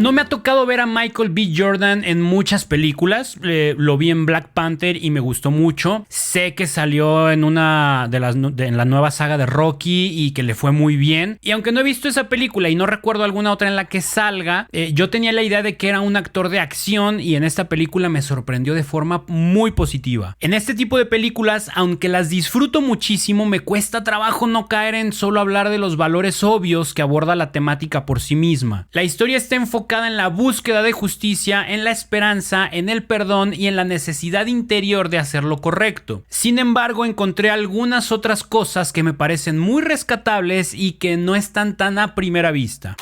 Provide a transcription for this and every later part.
No me ha tocado ver a Michael B. Jordan en muchas películas. Lo vi en Black Panther y me gustó mucho. Sé que salió en una en la nueva saga de Rocky y que le fue muy bien. Y aunque no he visto esa película y no recuerdo alguna otra en la que salga, yo tenía la idea de que era un actor de acción y en esta película me sorprendió de forma muy positiva. En este tipo de películas, aunque las disfruto muchísimo, me cuesta trabajo no caer en solo hablar de los valores obvios que aborda la temática por sí misma. La historia está enfocada en la búsqueda de justicia, en la esperanza, en el perdón y en la necesidad interior de hacer lo correcto. Sin embargo, encontré algunas otras cosas que me parecen muy rescatables y que no están tan a primera vista.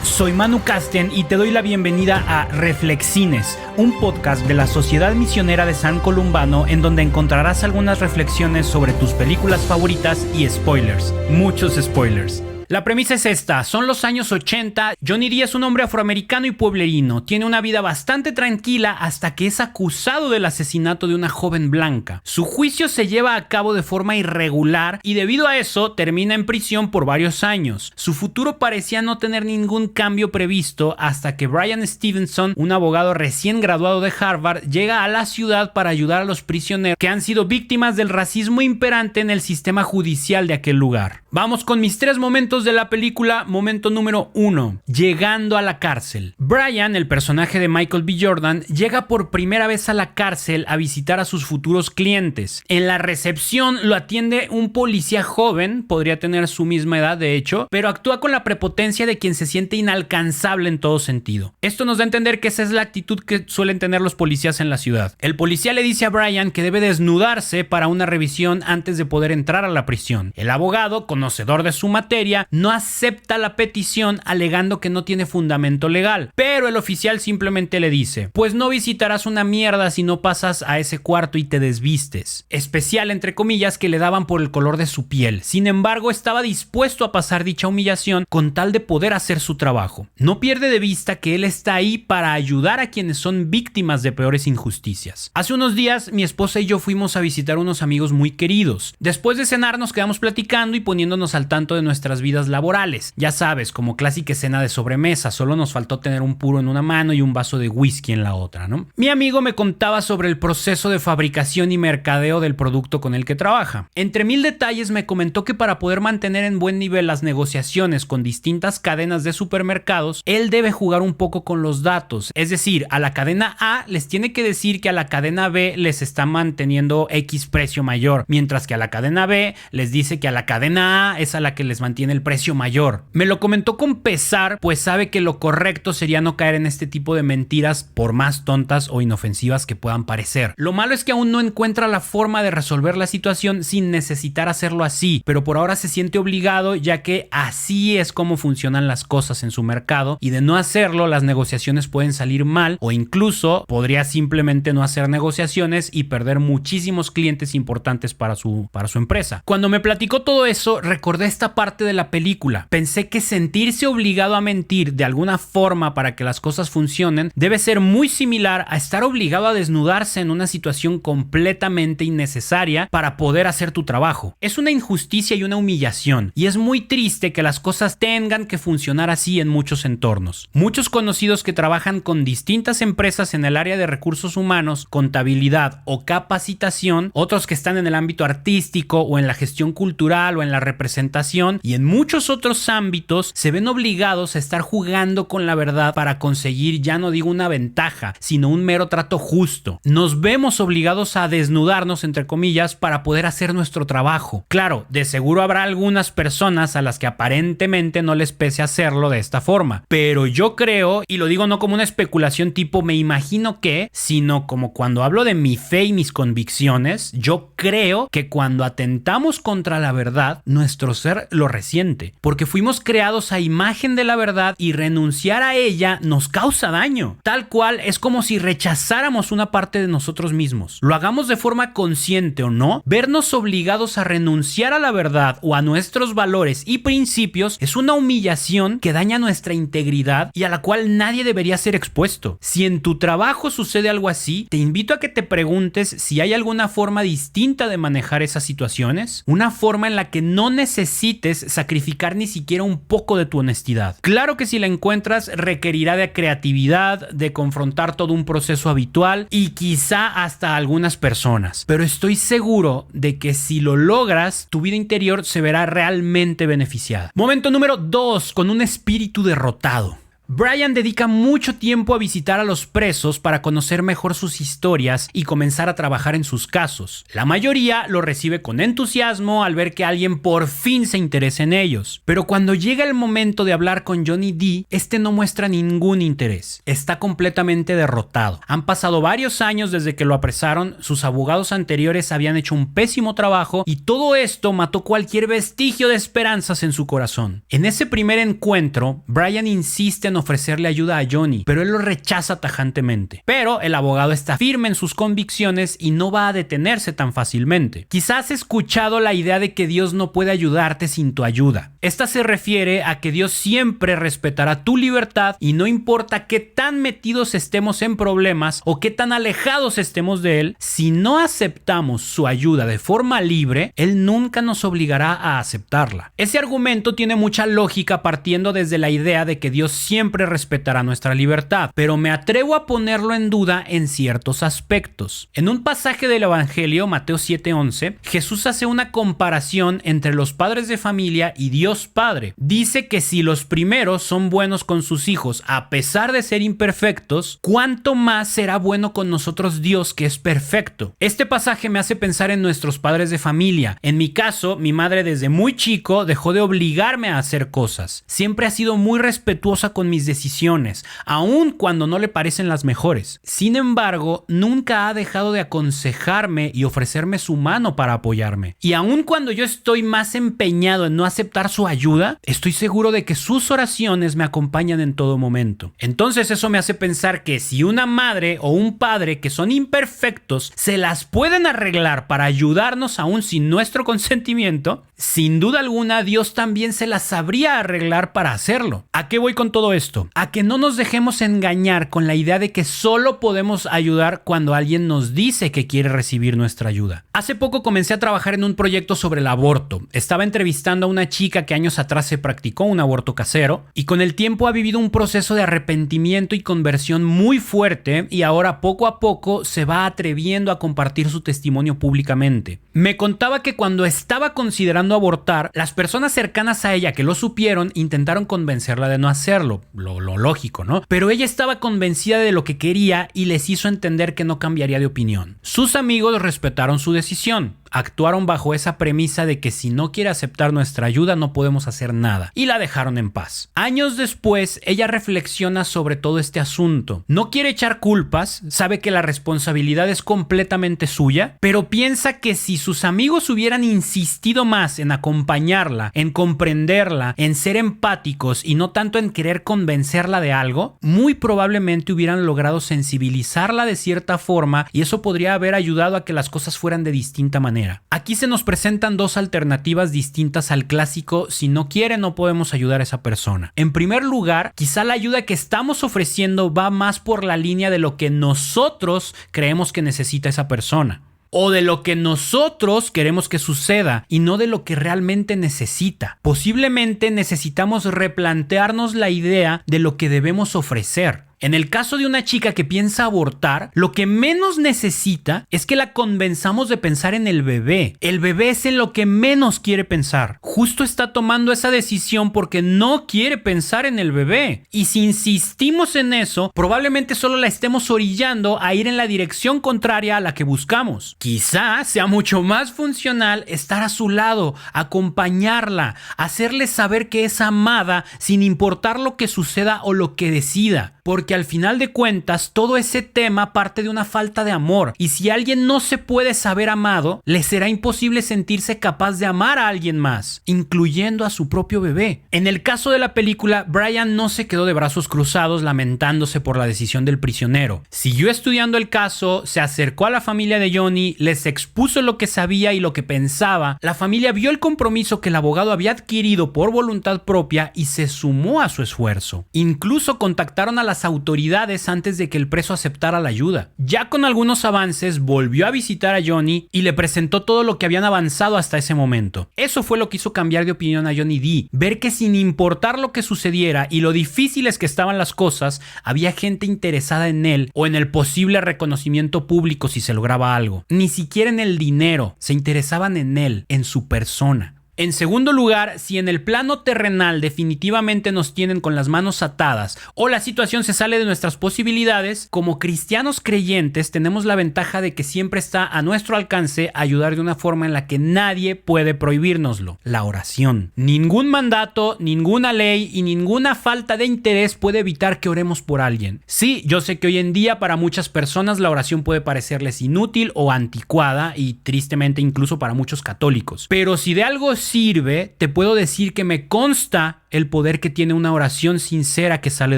Soy Manu Casten y te doy la bienvenida a Reflexines, un podcast de la Sociedad Misionera de San Columbano en donde encontrarás algunas reflexiones sobre tus películas favoritas y spoilers, muchos spoilers. La premisa es esta: son los años 80, Johnny D es un hombre afroamericano y pueblerino, tiene una vida bastante tranquila hasta que es acusado del asesinato de una joven blanca. Su juicio se lleva a cabo de forma irregular y debido a eso termina en prisión por varios años. Su futuro parecía no tener ningún cambio previsto hasta que Bryan Stevenson, un abogado recién graduado de Harvard, llega a la ciudad para ayudar a los prisioneros que han sido víctimas del racismo imperante en el sistema judicial de aquel lugar. Vamos con mis 3 momentos de la película. Momento número 1: llegando a la cárcel. Bryan, el personaje de Michael B. Jordan, llega por primera vez a la cárcel a visitar a sus futuros clientes. En la recepción lo atiende un policía joven, podría tener su misma edad de hecho, pero actúa con la prepotencia de quien se siente inalcanzable en todo sentido. Esto nos da a entender que esa es la actitud que suelen tener los policías en la ciudad. El policía le dice a Bryan que debe desnudarse para una revisión antes de poder entrar a la prisión. El abogado, conocedor de su materia, no acepta la petición alegando que no tiene fundamento legal, pero el oficial simplemente le dice: pues no visitarás una mierda si no pasas a ese cuarto y te desvistes. Especial entre comillas que le daban por el color de su piel. Sin embargo, estaba dispuesto a pasar dicha humillación con tal de poder hacer su trabajo. No pierde de vista que él está ahí para ayudar a quienes son víctimas de peores injusticias. Hace unos días mi esposa y yo fuimos a visitar unos amigos muy queridos. Después de cenar nos quedamos platicando y poniéndonos al tanto de nuestras vidas laborales. Ya sabes, como clásica escena de sobremesa, solo nos faltó tener un puro en una mano y un vaso de whisky en la otra, ¿no? Mi amigo me contaba sobre el proceso de fabricación y mercadeo del producto con el que trabaja. Entre mil detalles me comentó que para poder mantener en buen nivel las negociaciones con distintas cadenas de supermercados, él debe jugar un poco con los datos. Es decir, a la cadena A les tiene que decir que a la cadena B les está manteniendo X precio mayor, mientras que a la cadena B les dice que a la cadena A es a la que les mantiene el precio mayor. Me lo comentó con pesar, pues sabe que lo correcto sería no caer en este tipo de mentiras, por más tontas o inofensivas que puedan parecer. Lo malo es que aún no encuentra la forma de resolver la situación sin necesitar hacerlo así, pero por ahora se siente obligado, ya que así es como funcionan las cosas en su mercado, y de no hacerlo las negociaciones pueden salir mal, o incluso podría simplemente no hacer negociaciones y perder muchísimos clientes importantes para su empresa. Cuando me platicó todo eso, recordé esta parte de la película. Pensé que sentirse obligado a mentir de alguna forma para que las cosas funcionen debe ser muy similar a estar obligado a desnudarse en una situación completamente innecesaria para poder hacer tu trabajo. Es una injusticia y una humillación, y es muy triste que las cosas tengan que funcionar así en muchos entornos. Muchos conocidos que trabajan con distintas empresas en el área de recursos humanos, contabilidad o capacitación, otros que están en el ámbito artístico o en la gestión cultural o en la representación, y en muchos otros ámbitos se ven obligados a estar jugando con la verdad para conseguir, ya no digo una ventaja, sino un mero trato justo. Nos vemos obligados a desnudarnos, entre comillas, para poder hacer nuestro trabajo. Claro, de seguro habrá algunas personas a las que aparentemente no les pese hacerlo de esta forma, pero yo creo, y lo digo no como una especulación tipo me imagino que, sino como cuando hablo de mi fe y mis convicciones, yo creo que cuando atentamos contra la verdad, nuestro ser lo resiente, porque fuimos creados a imagen de la verdad y renunciar a ella nos causa daño. Tal cual es como si rechazáramos una parte de nosotros mismos. Lo hagamos de forma consciente o no, vernos obligados a renunciar a la verdad o a nuestros valores y principios es una humillación que daña nuestra integridad y a la cual nadie debería ser expuesto. Si en tu trabajo sucede algo así, te invito a que te preguntes si hay alguna forma distinta de manejar esas situaciones, una forma en la que no necesites sacrificar verificar ni siquiera un poco de tu honestidad. Claro que si la encuentras requerirá de creatividad, de confrontar todo un proceso habitual y quizá hasta algunas personas, pero estoy seguro de que si lo logras, tu vida interior se verá realmente beneficiada. Momento número 2, con un espíritu derrotado. Brian dedica mucho tiempo a visitar a los presos para conocer mejor sus historias y comenzar a trabajar en sus casos. La mayoría lo recibe con entusiasmo al ver que alguien por fin se interesa en ellos. Pero cuando llega el momento de hablar con Johnny D, este no muestra ningún interés. Está completamente derrotado. Han pasado varios años desde que lo apresaron, sus abogados anteriores habían hecho un pésimo trabajo y todo esto mató cualquier vestigio de esperanzas en su corazón. En ese primer encuentro, Brian insiste en ofrecerle ayuda a Johnny, pero él lo rechaza tajantemente. Pero el abogado está firme en sus convicciones y no va a detenerse tan fácilmente. Quizás has escuchado la idea de que Dios no puede ayudarte sin tu ayuda. Esta se refiere a que Dios siempre respetará tu libertad y no importa qué tan metidos estemos en problemas o qué tan alejados estemos de Él, si no aceptamos su ayuda de forma libre, Él nunca nos obligará a aceptarla. Ese argumento tiene mucha lógica partiendo desde la idea de que Dios siempre respetará nuestra libertad, pero me atrevo a ponerlo en duda en ciertos aspectos. En un pasaje del Evangelio, Mateo 7:11, Jesús hace una comparación entre los padres de familia y Dios Padre. Dice que si los primeros son buenos con sus hijos a pesar de ser imperfectos, ¿cuánto más será bueno con nosotros Dios, que es perfecto? Este pasaje me hace pensar en nuestros padres de familia. En mi caso, mi madre desde muy chico dejó de obligarme a hacer cosas. Siempre ha sido muy respetuosa con mis decisiones, aun cuando no le parecen las mejores. Sin embargo, nunca ha dejado de aconsejarme y ofrecerme su mano para apoyarme. Y aun cuando yo estoy más empeñado en no aceptar su ayuda, estoy seguro de que sus oraciones me acompañan en todo momento. Entonces eso me hace pensar que si una madre o un padre que son imperfectos se las pueden arreglar para ayudarnos aún sin nuestro consentimiento, sin duda alguna Dios también se las sabría arreglar para hacerlo. ¿A qué voy con todo esto? A que no nos dejemos engañar con la idea de que solo podemos ayudar cuando alguien nos dice que quiere recibir nuestra ayuda. Hace poco comencé a trabajar en un proyecto sobre el aborto. Estaba entrevistando a una chica que años atrás se practicó un aborto casero y con el tiempo ha vivido un proceso de arrepentimiento y conversión muy fuerte y ahora poco a poco se va atreviendo a compartir su testimonio públicamente. Me contaba que cuando estaba considerando abortar, las personas cercanas a ella que lo supieron intentaron convencerla de no hacerlo. Lo lógico, ¿no? Pero ella estaba convencida de lo que quería y les hizo entender que no cambiaría de opinión. Sus amigos respetaron su decisión. Actuaron bajo esa premisa de que si no quiere aceptar nuestra ayuda no podemos hacer nada y la dejaron en paz. Años después, ella reflexiona sobre todo este asunto. No quiere echar culpas, sabe que la responsabilidad es completamente suya, pero piensa que si sus amigos hubieran insistido más en acompañarla, en comprenderla, en ser empáticos y no tanto en querer convencerla de algo, muy probablemente hubieran logrado sensibilizarla de cierta forma y eso podría haber ayudado a que las cosas fueran de distinta manera. Aquí se nos presentan dos alternativas distintas al clásico si no quiere no podemos ayudar a esa persona. En primer lugar, quizá la ayuda que estamos ofreciendo va más por la línea de lo que nosotros creemos que necesita esa persona. O de lo que nosotros queremos que suceda y no de lo que realmente necesita. Posiblemente necesitamos replantearnos la idea de lo que debemos ofrecer. En el caso de una chica que piensa abortar, lo que menos necesita es que la convenzamos de pensar en el bebé. El bebé es en lo que menos quiere pensar. Justo está tomando esa decisión porque no quiere pensar en el bebé. Y si insistimos en eso, probablemente solo la estemos orillando a ir en la dirección contraria a la que buscamos. Quizá sea mucho más funcional estar a su lado, acompañarla, hacerle saber que es amada sin importar lo que suceda o lo que decida. Porque al final de cuentas todo ese tema parte de una falta de amor y si alguien no se puede saber amado, le será imposible sentirse capaz de amar a alguien más, incluyendo a su propio bebé. En el caso de la película, Brian no se quedó de brazos cruzados lamentándose por la decisión del prisionero. Siguió estudiando el caso, se acercó a la familia de Johnny, les expuso lo que sabía y lo que pensaba. La familia vio el compromiso que el abogado había adquirido por voluntad propia y se sumó a su esfuerzo. Incluso contactaron a las las autoridades antes de que el preso aceptara la ayuda. Ya con algunos avances, volvió a visitar a Johnny y le presentó todo lo que habían avanzado hasta ese momento. Eso fue lo que hizo cambiar de opinión a Johnny D. Ver que sin importar lo que sucediera y lo difíciles que estaban las cosas, había gente interesada en él o en el posible reconocimiento público si se lograba algo. Ni siquiera en el dinero, se interesaban en él, en su persona. En segundo lugar, si en el plano terrenal definitivamente nos tienen con las manos atadas o la situación se sale de nuestras posibilidades, como cristianos creyentes tenemos la ventaja de que siempre está a nuestro alcance ayudar de una forma en la que nadie puede prohibírnoslo: la oración. Ningún mandato, ninguna ley y ninguna falta de interés puede evitar que oremos por alguien. Sí, yo sé que hoy en día para muchas personas la oración puede parecerles inútil o anticuada y tristemente incluso para muchos católicos, pero si de algo sirve, te puedo decir que me consta el poder que tiene una oración sincera que sale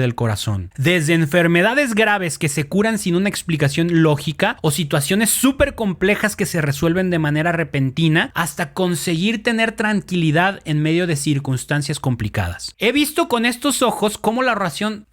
del corazón. Desde enfermedades graves que se curan sin una explicación lógica o situaciones súper complejas que se resuelven de manera repentina, hasta conseguir tener tranquilidad en medio de circunstancias complicadas. He visto con estos ojos cómo la oración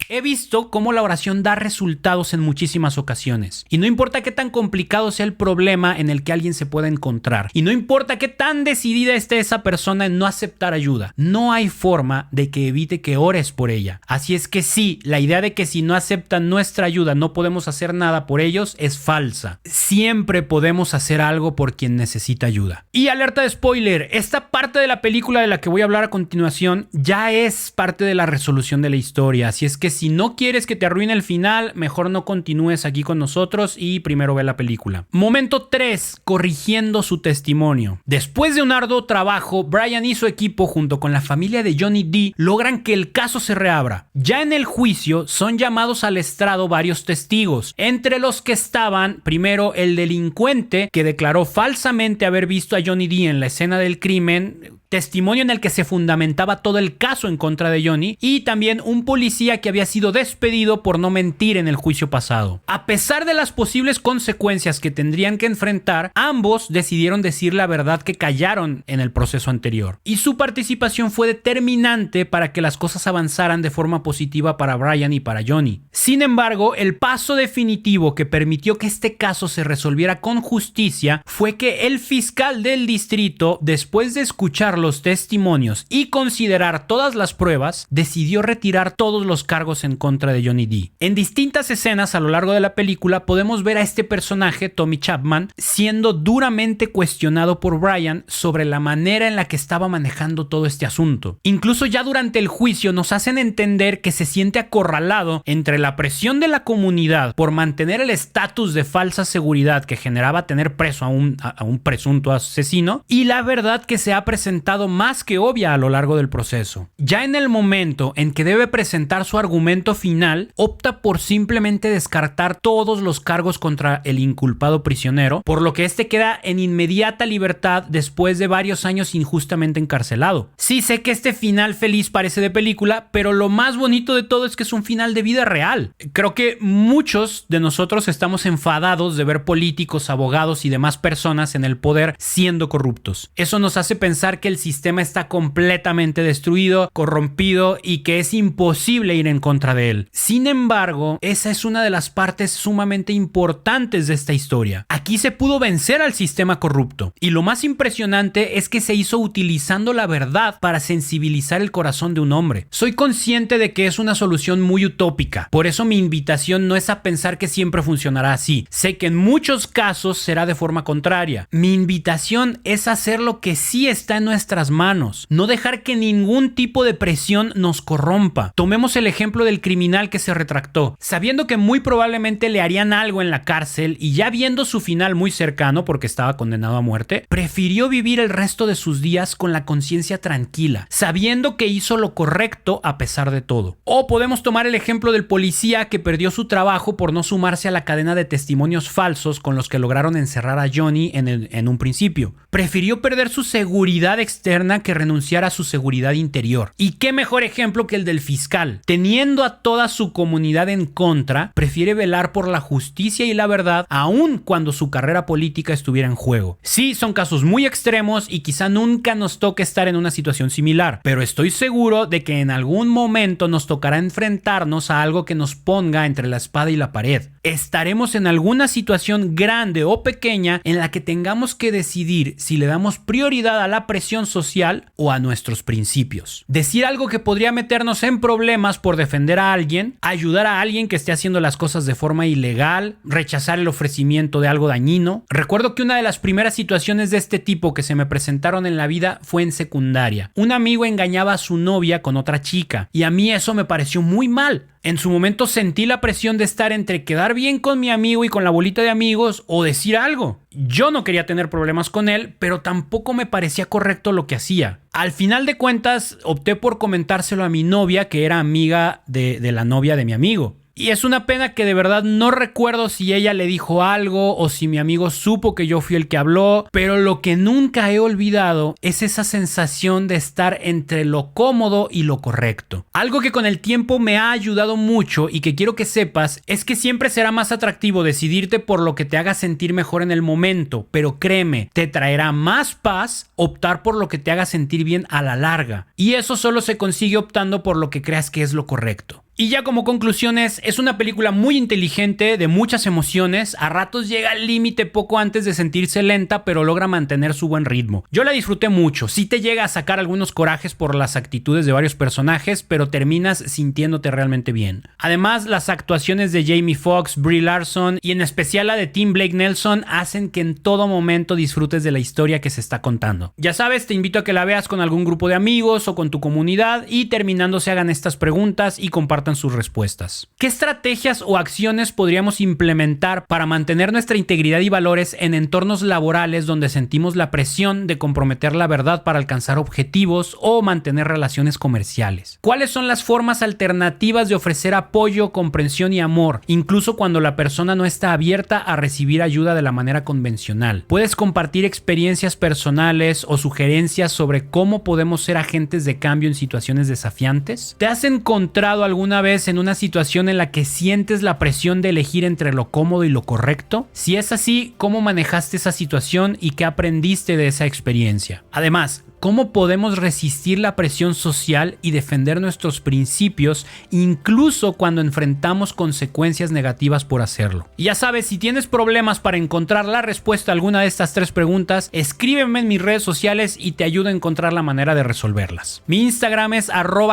da resultados en muchísimas ocasiones. Y no importa qué tan complicado sea el problema en el que alguien se pueda encontrar. Y no importa qué tan decidida esté esa persona en no aceptar ayuda. No hay forma de que evite que ores por ella. Así es que sí, la idea de que si no aceptan nuestra ayuda no podemos hacer nada por ellos es falsa. Siempre podemos hacer algo por quien necesita ayuda. Y alerta de spoiler, esta parte de la película de la que voy a hablar a continuación ya es parte de la resolución de la historia. Así es que si no quieres que te arruine el final, mejor no continúes aquí con nosotros y primero ve la película. Momento 3, corrigiendo su testimonio. Después de un arduo trabajo, Brian y su equipo junto con la familia de Johnny D logran que el caso se reabra. Ya en el juicio son llamados al estrado varios testigos, entre los que estaban primero el delincuente que declaró falsamente haber visto a Johnny D en la escena del crimen, testimonio en el que se fundamentaba todo el caso en contra de Johnny, y también un policía que había sido despedido por no mentir en el juicio pasado. A pesar de las posibles consecuencias que tendrían que enfrentar, ambos decidieron decir la verdad que callaron en el proceso anterior, y su participación fue determinante para que las cosas avanzaran de forma positiva para Brian y para Johnny. Sin embargo, el paso definitivo que permitió que este caso se resolviera con justicia fue que el fiscal del distrito, después de escuchar los testimonios y considerar todas las pruebas, decidió retirar todos los cargos en contra de Johnny D. En distintas escenas a lo largo de la película podemos ver a este personaje, Tommy Chapman, siendo duramente cuestionado por Brian sobre la manera en la que estaba manejando todo este asunto. Incluso ya durante el juicio nos hacen entender que se siente acorralado entre la presión de la comunidad por mantener el estatus de falsa seguridad que generaba tener preso a un presunto asesino y la verdad que se ha presentado más que obvia a lo largo del proceso. Ya en el momento en que debe presentar su argumento final, opta por simplemente descartar todos los cargos contra el inculpado prisionero, por lo que este queda en inmediata libertad después de varios años injustamente encarcelado. Sí sé que este final feliz parece de película, pero lo más bonito de todo es que es un final de vida real. Creo que muchos de nosotros estamos enfadados de ver políticos, abogados y demás personas en el poder siendo corruptos. Eso nos hace pensar que el sistema está completamente destruido, corrompido y que es imposible ir en contra de él. Sin embargo, esa es una de las partes sumamente importantes de esta historia. Aquí se pudo vencer al sistema corrupto y lo más impresionante es que se hizo utilizando la verdad para sensibilizar el corazón de un hombre. Soy consciente de que es una solución muy utópica, por eso mi invitación no es a pensar que siempre funcionará así. Sé que en muchos casos será de forma contraria. Mi invitación es hacer lo que sí está en nuestras manos, no dejar que ningún tipo de presión nos corrompa. Tomemos el ejemplo del criminal que se retractó, sabiendo que muy probablemente le harían algo en la cárcel y ya viendo su final muy cercano porque estaba condenado a muerte, prefirió vivir el resto de sus días con la conciencia tranquila, sabiendo que hizo lo correcto a pesar de todo. O podemos tomar el ejemplo del policía que perdió su trabajo por no sumarse a la cadena de testimonios falsos con los que lograron encerrar a Johnny en un principio. Prefirió perder su seguridad exterior externa que renunciar a su seguridad interior. Y qué mejor ejemplo que el del fiscal. Teniendo a toda su comunidad en contra, prefiere velar por la justicia y la verdad aun cuando su carrera política estuviera en juego. Sí, son casos muy extremos y quizá nunca nos toque estar en una situación similar, pero estoy seguro de que en algún momento nos tocará enfrentarnos a algo que nos ponga entre la espada y la pared. Estaremos en alguna situación grande o pequeña en la que tengamos que decidir si le damos prioridad a la presión social o a nuestros principios. Decir algo que podría meternos en problemas por defender a alguien, ayudar a alguien que esté haciendo las cosas de forma ilegal, rechazar el ofrecimiento de algo dañino. Recuerdo que una de las primeras situaciones de este tipo que se me presentaron en la vida fue en secundaria. Un amigo engañaba a su novia con otra chica y a mí eso me pareció muy mal. En su momento sentí la presión de estar entre quedar bien con mi amigo y con la bolita de amigos o decir algo. Yo no quería tener problemas con él, pero tampoco me parecía correcto lo que hacía. Al final de cuentas, opté por comentárselo a mi novia, que era amiga de la novia de mi amigo. Y es una pena que de verdad no recuerdo si ella le dijo algo o si mi amigo supo que yo fui el que habló, pero lo que nunca he olvidado es esa sensación de estar entre lo cómodo y lo correcto. Algo que con el tiempo me ha ayudado mucho y que quiero que sepas es que siempre será más atractivo decidirte por lo que te haga sentir mejor en el momento, pero créeme, te traerá más paz optar por lo que te haga sentir bien a la larga. Y eso solo se consigue optando por lo que creas que es lo correcto. Y ya como conclusiones, es una película muy inteligente, de muchas emociones, a ratos llega al límite poco antes de sentirse lenta, pero logra mantener su buen ritmo. Yo la disfruté mucho, sí te llega a sacar algunos corajes por las actitudes de varios personajes, pero terminas sintiéndote realmente bien. Además, las actuaciones de Jamie Foxx, Brie Larson y en especial la de Tim Blake Nelson hacen que en todo momento disfrutes de la historia que se está contando. Ya sabes, te invito a que la veas con algún grupo de amigos o con tu comunidad y terminando se hagan estas preguntas y compartan sus respuestas. ¿Qué estrategias o acciones podríamos implementar para mantener nuestra integridad y valores en entornos laborales donde sentimos la presión de comprometer la verdad para alcanzar objetivos o mantener relaciones comerciales? ¿Cuáles son las formas alternativas de ofrecer apoyo, comprensión y amor, incluso cuando la persona no está abierta a recibir ayuda de la manera convencional? ¿Puedes compartir experiencias personales o sugerencias sobre cómo podemos ser agentes de cambio en situaciones desafiantes? ¿Te has encontrado alguna vez en una situación en la que sientes la presión de elegir entre lo cómodo y lo correcto? Si es así, ¿cómo manejaste esa situación y qué aprendiste de esa experiencia? Además, ¿cómo podemos resistir la presión social y defender nuestros principios incluso cuando enfrentamos consecuencias negativas por hacerlo? Y ya sabes, si tienes problemas para encontrar la respuesta a alguna de estas tres preguntas, escríbeme en mis redes sociales y te ayudo a encontrar la manera de resolverlas. Mi Instagram es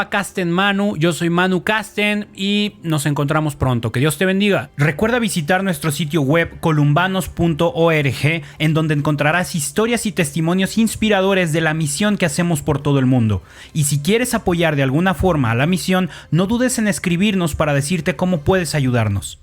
@castenmanu, yo soy Manu Casten y nos encontramos pronto. Que Dios te bendiga. Recuerda visitar nuestro sitio web columbanos.org, en donde encontrarás historias y testimonios inspiradores de la misión que hacemos por todo el mundo. Y si quieres apoyar de alguna forma a la misión, no dudes en escribirnos para decirte cómo puedes ayudarnos.